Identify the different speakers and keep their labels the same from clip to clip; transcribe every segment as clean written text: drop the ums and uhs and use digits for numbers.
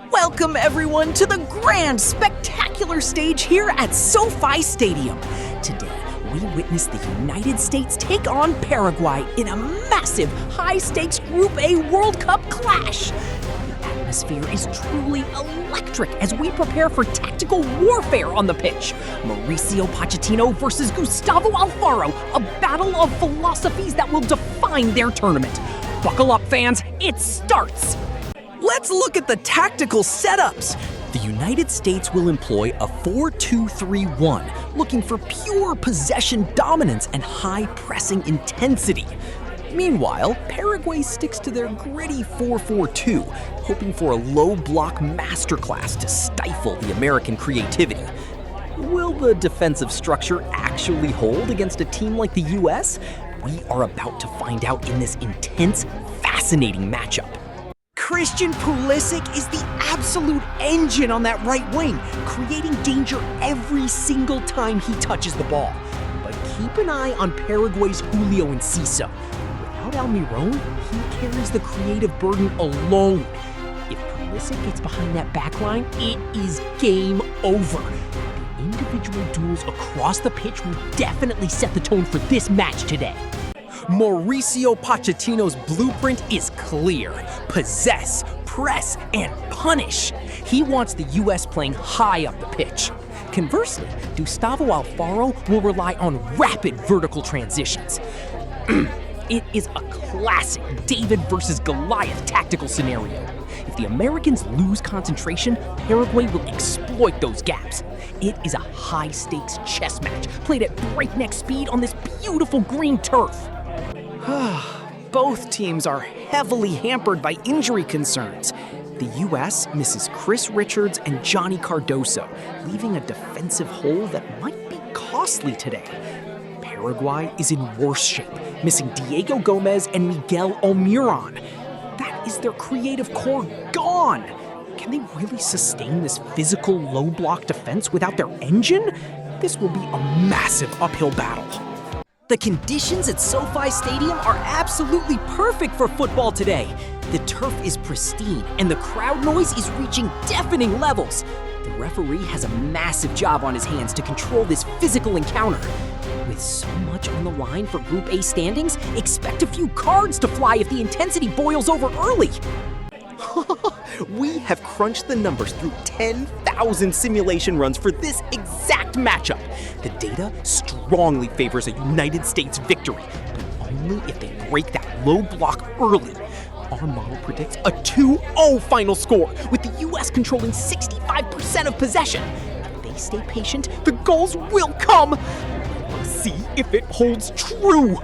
Speaker 1: Welcome everyone to the grand, spectacular stage here at SoFi Stadium. Today, we witness the United States take on Paraguay in a massive, high-stakes Group A World Cup clash. The atmosphere is truly electric as we prepare for tactical warfare on the pitch. Mauricio Pochettino versus Gustavo Alfaro, a battle of philosophies that will define their tournament. Buckle up, fans, it starts! Let's look at the tactical setups. The United States will employ a 4-2-3-1, looking for pure possession dominance and high pressing intensity. Meanwhile, Paraguay sticks to their gritty 4-4-2, hoping for a low block masterclass to stifle the American creativity. Will the defensive structure actually hold against a team like the US? We are about to find out in this intense, fascinating matchup. Christian Pulisic is the absolute engine on that right wing, creating danger every single time he touches the ball. But keep an eye on Paraguay's Julio Enciso. Without Almiron, he carries the creative burden alone. If Pulisic gets behind that backline, it is game over. The individual duels across the pitch will definitely set the tone for this match today. Mauricio Pochettino's blueprint is clear. Possess, press, and punish. He wants the US playing high up the pitch. Conversely, Gustavo Alfaro will rely on rapid vertical transitions. It is a classic David versus Goliath tactical scenario. If the Americans lose concentration, Paraguay will exploit those gaps. It is a high-stakes chess match played at breakneck speed on this beautiful green turf. Both teams are heavily hampered by injury concerns. The US misses Chris Richards and Johnny Cardoso, leaving a defensive hole that might be costly today. Paraguay is in worse shape, missing Diego Gomez and Miguel Almiron. That is their creative core gone. Can they really sustain this physical low-block defense without their engine? This will be a massive uphill battle. The conditions at SoFi Stadium are absolutely perfect for football today. The turf is pristine and the crowd noise is reaching deafening levels. The referee has a massive job on his hands to control this physical encounter. With so much on the line for Group A standings, expect a few cards to fly if the intensity boils over early. We have crunched the numbers through 10,000 simulation runs for this exact matchup. The data strongly favors a United States victory, but only if they break that low block early. Our model predicts a 2-0 final score, with the US controlling 65% of possession. If they stay patient, the goals will come. Let's see if it holds true.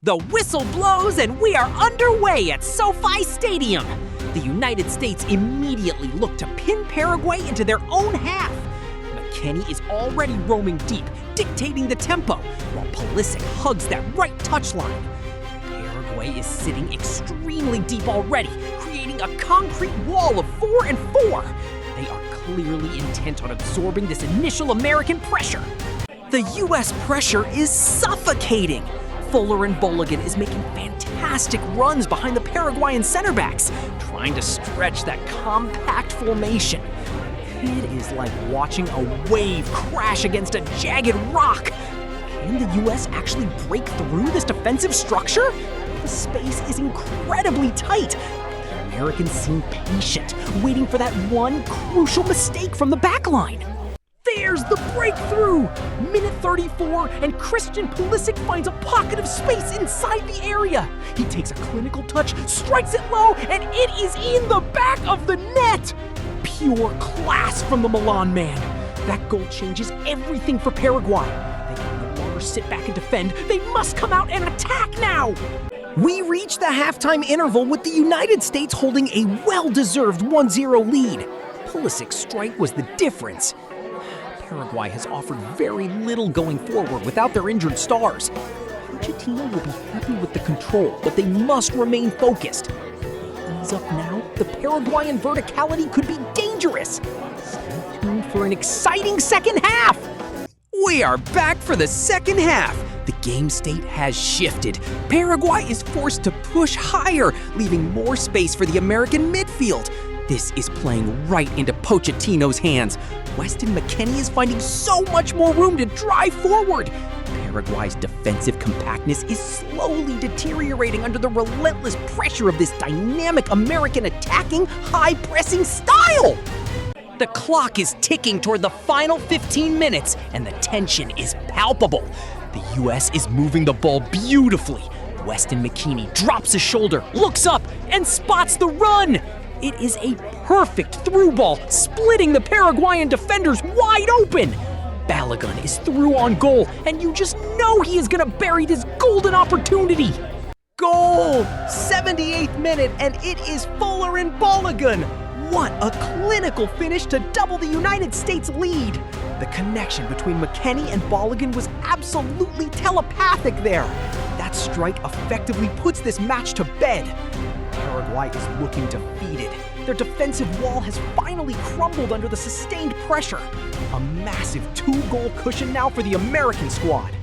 Speaker 1: The whistle blows and we are underway at SoFi Stadium. The United States immediately look to pin Paraguay into their own half. McKennie is already roaming deep, dictating the tempo, while Pulisic hugs that right touchline. Paraguay is sitting extremely deep already, creating a concrete wall of 4 and 4. They are clearly intent on absorbing this initial American pressure. The US pressure is suffocating. Fuller and Boligan is making fantastic runs behind the Paraguayan center backs, trying to stretch that compact formation. It is like watching a wave crash against a jagged rock. Can the US actually break through this defensive structure? The space is incredibly tight. The Americans seem patient, waiting for that one crucial mistake from the backline. There's the breakthrough! Minute 34, and Christian Pulisic finds a pocket of space inside the area. He takes a clinical touch, strikes it low, and it is in the back of the net! Pure class from the Milan man. That goal changes everything for Paraguay. They can no longer sit back and defend. They must come out and attack now! We reach the halftime interval with the United States holding a well-deserved 1-0 lead. Pulisic's strike was the difference. Paraguay has offered very little going forward without their injured stars. Pochettino will be happy with the control, but they must remain focused. Ease up now, the Paraguayan verticality could be dangerous. Stay tuned for an exciting second half. We are back for the second half. The game state has shifted. Paraguay is forced to push higher, leaving more space for the American midfield. This is playing right into Pochettino's hands. Weston McKennie is finding so much more room to drive forward. Paraguay's defensive compactness is slowly deteriorating under the relentless pressure of this dynamic American attacking, high-pressing style. The clock is ticking toward the final 15 minutes, and the tension is palpable. The U.S. is moving the ball beautifully. Weston McKennie drops his shoulder, looks up, and spots the run. It is a perfect through ball, splitting the Paraguayan defenders wide open. Balogun is through on goal, and you just know he is gonna bury this golden opportunity. Goal! 78th minute, and it is Fuller and Balogun. What a clinical finish to double the United States lead. The connection between McKennie and Balogun was absolutely telepathic there. That strike effectively puts this match to bed. Paraguay is looking defeated. Their defensive wall has finally crumbled under the sustained pressure. A massive 2-goal cushion now for the American squad.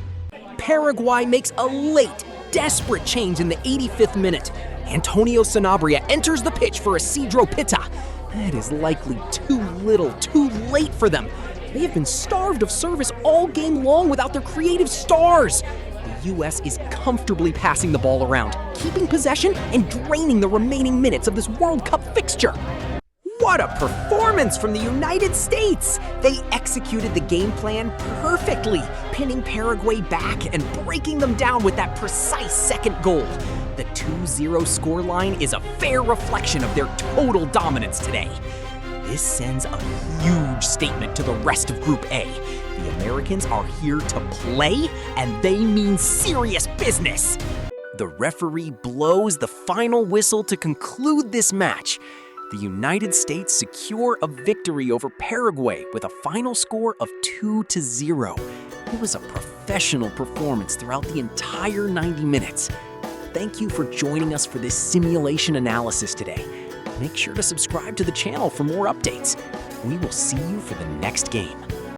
Speaker 1: Paraguay makes a late, desperate change in the 85th minute. Antonio Sanabria enters the pitch for Isidro Pita. That is likely too little, too late for them. They have been starved of service all game long without their creative stars. The U.S. is comfortably passing the ball around, keeping possession and draining the remaining minutes of this World Cup fixture. What a performance from the United States! They executed the game plan perfectly, pinning Paraguay back and breaking them down with that precise second goal. The 2-0 scoreline is a fair reflection of their total dominance today. This sends a huge statement to the rest of Group A. The Americans are here to play, and they mean serious business. The referee blows the final whistle to conclude this match. The United States secure a victory over Paraguay with a final score of 2-0. It was a professional performance throughout the entire 90 minutes. Thank you for joining us for this simulation analysis today. Make sure to subscribe to the channel for more updates. We will see you for the next game.